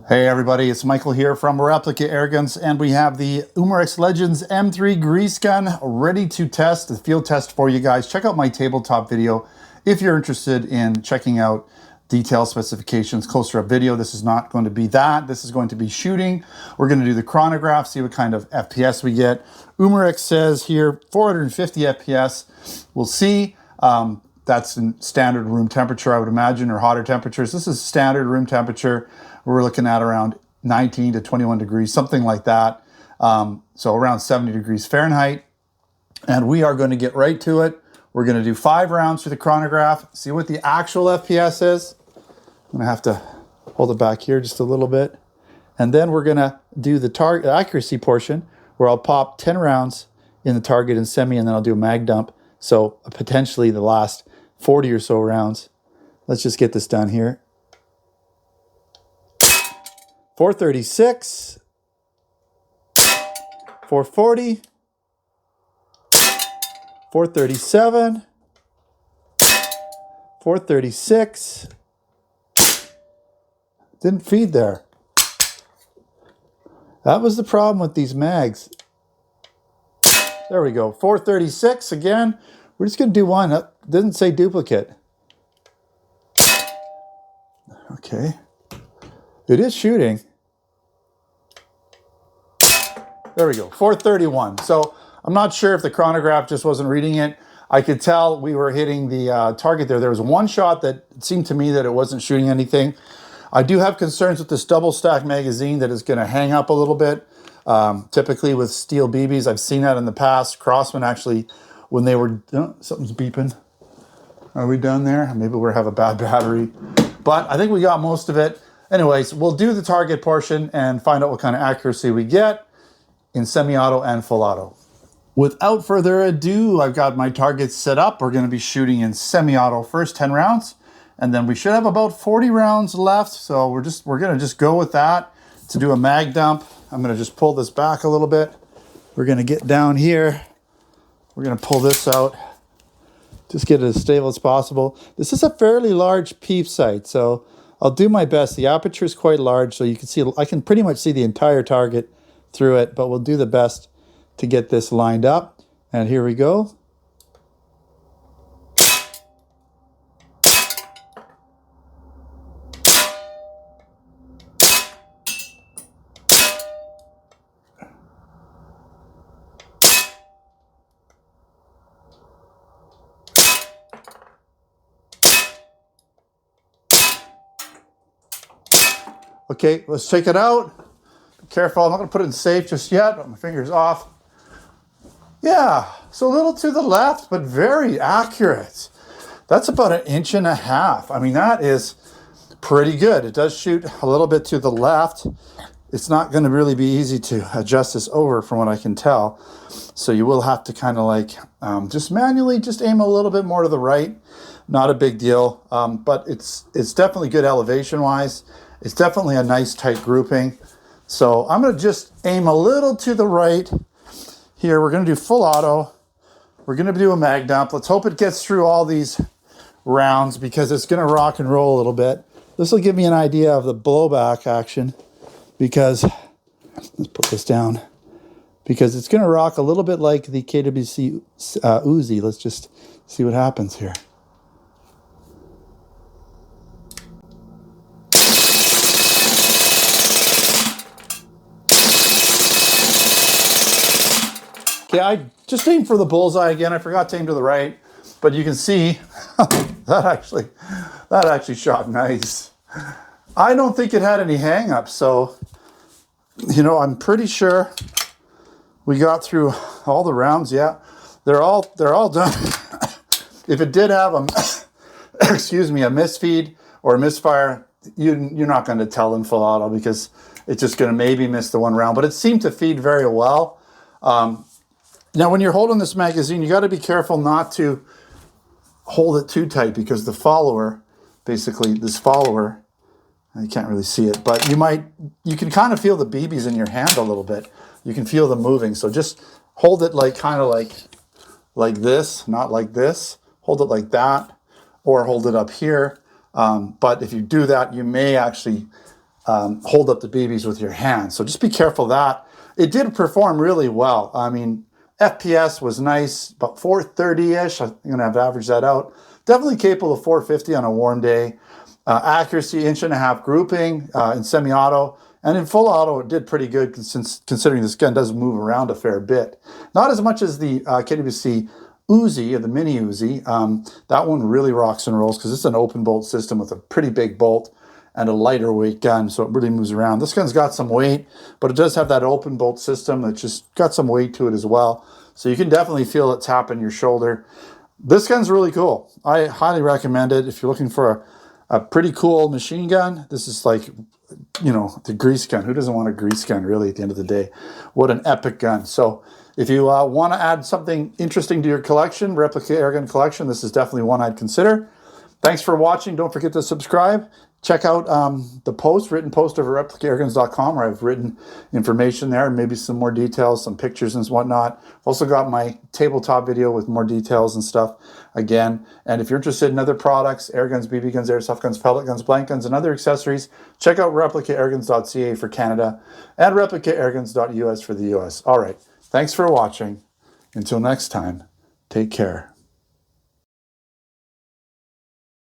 Hey everybody, it's Michael here from Replica Airguns, and we have the Umarex Legends M3 grease gun ready to test, the field test for you guys. Check out my tabletop video if you're interested in checking out detailed specifications, closer up video. This is not going to be that. This is going to be shooting. We're going to do the chronograph, see what kind of FPS we get. Umarex says here 450 FPS. We'll see. That's in standard room temperature, I would imagine, or hotter temperatures. This is standard room temperature. We're looking at around 19 to 21 degrees, something like that. So around 70 degrees Fahrenheit. And we are going to get right to it. We're going to do 5 rounds for the chronograph, see what the actual FPS is. I'm going to have to hold it back here just a little bit. And then we're going to do the target accuracy portion, where I'll pop 10 rounds in the target and semi, and then I'll do a mag dump. So potentially the last 40 or so rounds. Let's just get this done here. 436, 440, 437, 436. Didn't feed there. That was the problem with these mags. There we go. 436 again. We're just going to do one. That didn't say duplicate. Okay. It is shooting. There we go, 431. So I'm not sure if the chronograph just wasn't reading it. I could tell we were hitting the target there. There was one shot that it seemed to me that it wasn't shooting anything. I do have concerns with this double stack magazine that is going to hang up a little bit. Typically with steel BBs, I've seen that in the past. Crosman actually, when they were, oh, something's beeping. Are we done there? Maybe we have a bad battery. But I think we got most of it. Anyways, we'll do the target portion and find out what kind of accuracy we get in semi-auto and full auto. Without further ado, I've got my targets set up. We're going to be shooting in semi-auto first 10 rounds, and then we should have about 40 rounds left. So we're going to just go with that to do a mag dump. I'm going to just pull this back a little bit. We're going to get down here. We're going to pull this out. Just get it as stable as possible. This is a fairly large peep sight, so I'll do my best. The aperture is quite large, so you can see, I can pretty much see the entire target through it, but we'll do the best to get this lined up. And here we go. Okay, let's check it out. Be careful, I'm not going to put it in safe just yet, but my finger's off. Yeah, so a little to the left, but very accurate. That's about 1.5 inches. I mean, that is pretty good. It does shoot a little bit to the left. It's not going to really be easy to adjust this over from what I can tell. So you will have to kind of like just manually just aim a little bit more to the right. Not a big deal, but it's definitely good elevation-wise. It's definitely a nice tight grouping. So I'm going to just aim a little to the right here. We're going to do full auto. We're going to do a mag dump. Let's hope it gets through all these rounds because it's going to rock and roll a little bit. This will give me an idea of the blowback action because, let's put this down, because it's going to rock a little bit like the KWC Uzi. Let's just see what happens here. Okay, I just aimed for the bullseye again. I forgot to aim to the right, but you can see that actually shot nice. I don't think it had any hang-ups, so you know, I'm pretty sure we got through all the rounds. Yeah, they're all done. If it did have a excuse me, a misfeed or a misfire, you're not going to tell in full auto because it's just going to maybe miss the one round. But it seemed to feed very well. Now, when you're holding this magazine, you got to be careful not to hold it too tight because the follower, basically this follower, you can't really see it, but you can kind of feel the BBs in your hand a little bit. You can feel them moving. So just hold it like kind of like this, not like this. Hold it like that, or hold it up here. But if you do that, you may actually hold up the BBs with your hands. So just be careful of that. It did perform really well. I mean, FPS was nice, about 430-ish. I'm going to have to average that out. Definitely capable of 450 on a warm day. Accuracy, 1.5 grouping in semi-auto. And in full auto, it did pretty good considering this gun does move around a fair bit. Not as much as the KWC Uzi, or the mini Uzi. That one really rocks and rolls because it's an open bolt system with a pretty big bolt and a lighter weight gun, so it really moves around. This gun's got some weight, but it does have that open bolt system that just got some weight to it as well. So you can definitely feel it tapping your shoulder. This gun's really cool. I highly recommend it if you're looking for a pretty cool machine gun. This is like, you know, the grease gun. Who doesn't want a grease gun, really, at the end of the day? What an epic gun. So if you want to add something interesting to your collection, replica airgun collection, this is definitely one I'd consider. Thanks for watching. Don't forget to subscribe. Check out the written post over at replicairguns.com, where I've written information there, maybe some more details, some pictures and whatnot. I've also got my tabletop video with more details and stuff again. And if you're interested in other products, air guns, BB guns, airsoft guns, pellet guns, blank guns, and other accessories, check out replicairguns.ca for Canada and replicairguns.us for the US. All right. Thanks for watching. Until next time, take care.